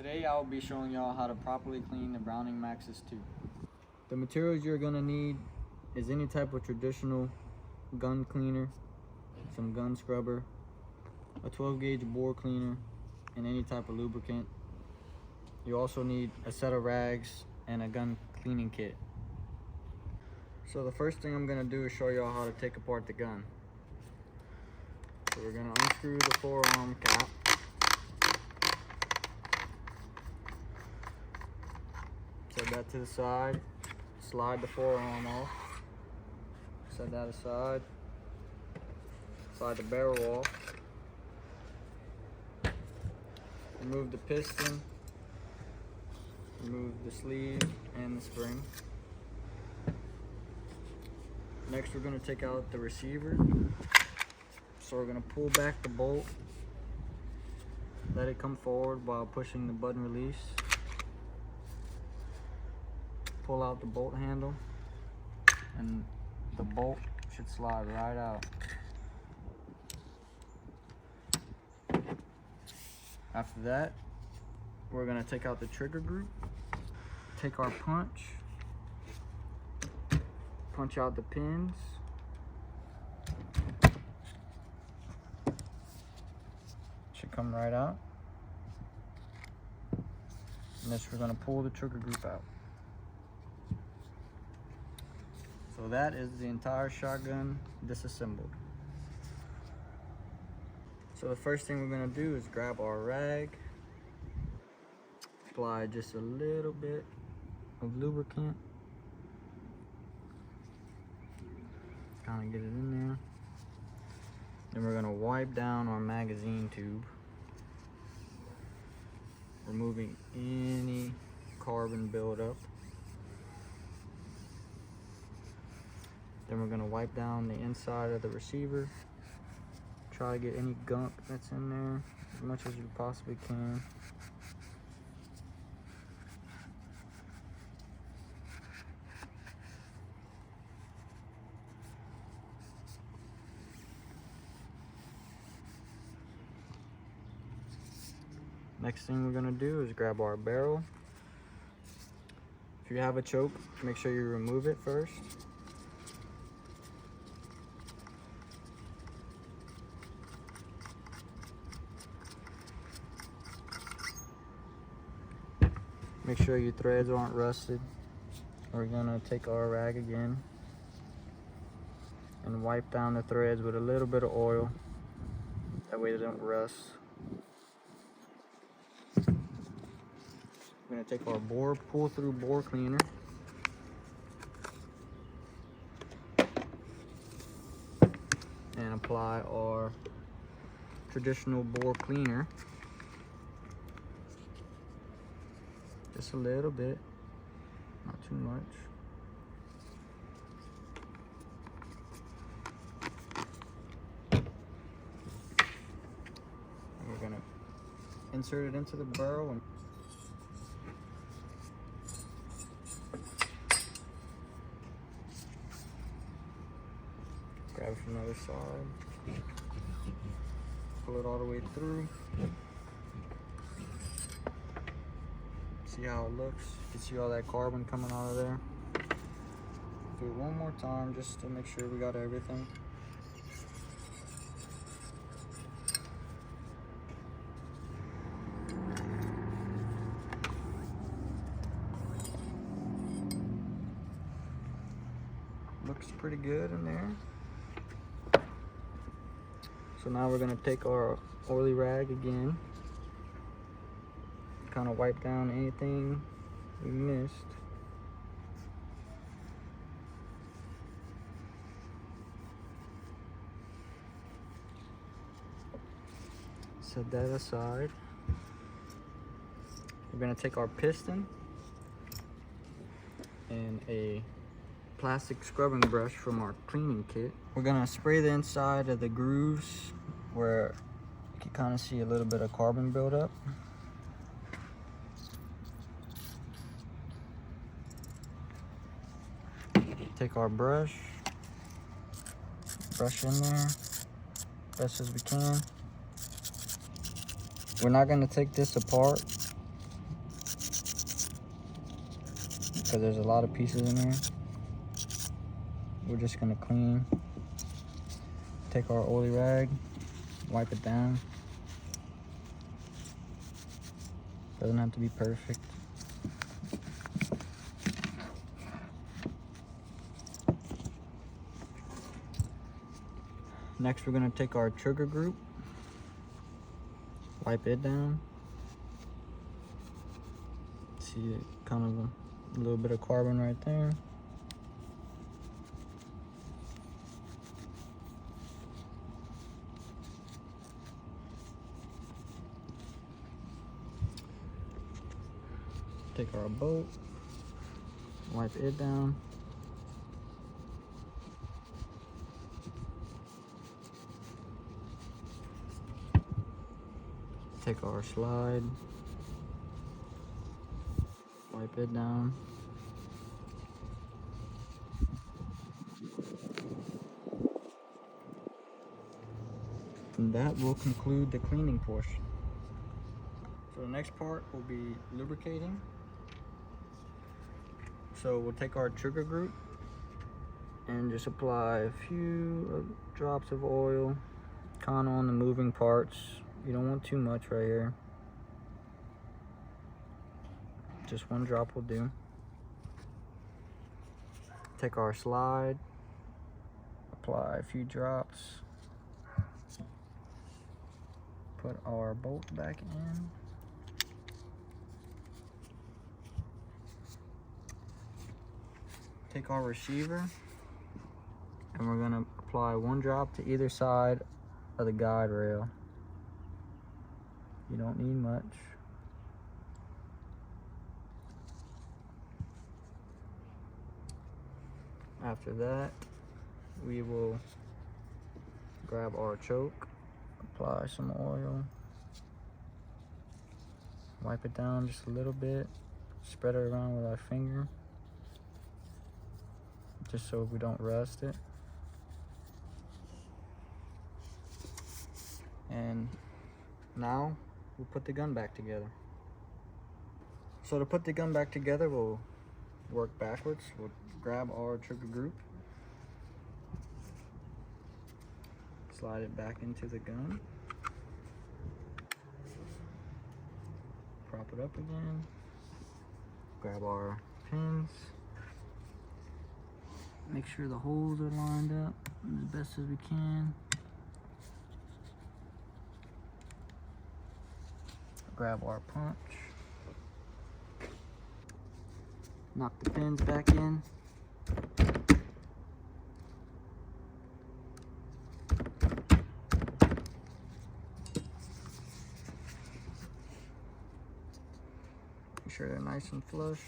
Today I'll be showing y'all how to properly clean the Browning Maxxis 2. The materials you're gonna need is any type of traditional gun cleaner, some gun scrubber, a 12 gauge bore cleaner, and any type of lubricant. You also need a set of rags and a gun cleaning kit. So the first thing I'm gonna do is show y'all how to take apart the gun. So we're gonna unscrew the forearm cap. Set that to the side. Slide the forearm off. Set that aside. Slide the barrel off. Remove the piston. Remove the sleeve and the spring. Next we're going to take out the receiver. So we're going to pull back the bolt. Let it come forward while pushing the button release. Pull out the bolt handle and the bolt should slide right out. After that, we're going to take out the trigger group, take our punch out the pins, should come right out. Next we're going to pull the trigger group out. So that is the entire shotgun disassembled. So the first thing we're going to do is grab our rag, apply just a little bit of lubricant, kind of get it in there. Then we're going to wipe down our magazine tube, removing any carbon buildup. Then we're going to wipe down the inside of the receiver. Try to get any gunk that's in there as much as you possibly can. Next thing we're going to do is grab our barrel. If you have a choke, make sure you remove it first. Make sure your threads aren't rusted. We're gonna take our rag again and wipe down the threads with a little bit of oil. That way they don't rust. We're gonna take our pull-through bore cleaner. And apply our traditional bore cleaner. Just a little bit, not too much. And we're gonna insert it into the barrel and grab it from the other side. Pull it all the way through. See how it looks? You can see all that carbon coming out of there. Do it one more time just to make sure we got everything. Looks pretty good in there. So now we're gonna take our oily rag again. Kind of wipe down anything we missed. Set that aside. We're going to take our piston and a plastic scrubbing brush from our cleaning kit. We're going to spray the inside of the grooves where you can kind of see a little bit of carbon buildup. Take our brush in there best as we can. We're not going to take this apart because there's a lot of pieces in here. We're just gonna clean. Take our oily rag, wipe it down. Doesn't have to be perfect. Next, we're gonna take our trigger group, wipe it down. See kind of a little bit of carbon right there. Take our bolt, wipe it down. Take our slide, wipe it down. And that will conclude the cleaning portion. So the next part will be lubricating. So we'll take our trigger group and just apply a few drops of oil, kind of on the moving parts. You don't want too much right here. Just one drop will do. Take our slide, apply a few drops. Put our bolt back in. Take our receiver, and we're gonna apply one drop to either side of the guide rail. You don't need much. After that, we will grab our choke, apply some oil, wipe it down just a little bit, spread it around with our finger, just so we don't rust it. And now we'll put the gun back together. So to put the gun back together, we'll work backwards. We'll grab our trigger group, slide it back into the gun, prop it up again, grab our pins, make sure the holes are lined up as best as we can. Grab our punch, knock the pins back in. Make sure they're nice and flush.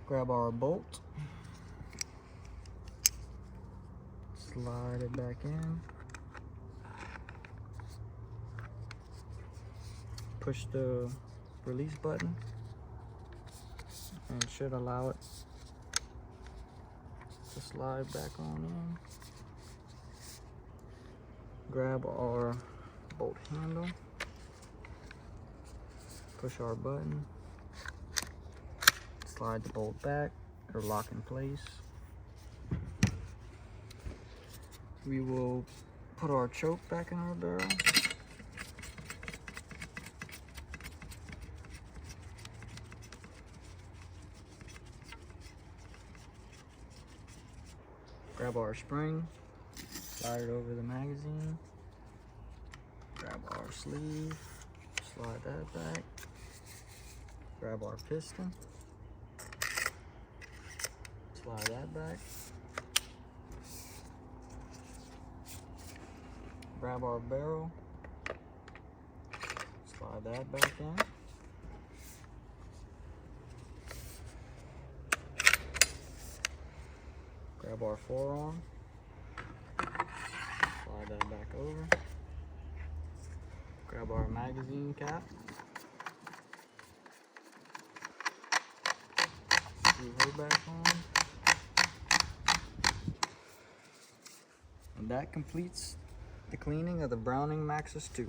Grab our bolt, slide it back in. Push the release button and it should allow it to slide back on in. Grab our bolt handle, push our button, slide the bolt back or lock in place. We will put our choke back in our barrel. Grab our spring, slide it over the magazine. Grab our sleeve, slide that back. Grab our piston, slide that back. Grab our barrel, slide that back in. Grab our forearm, slide that back over. Grab our magazine cap, screw her back on. And that completes the cleaning of the Browning Maxus 2.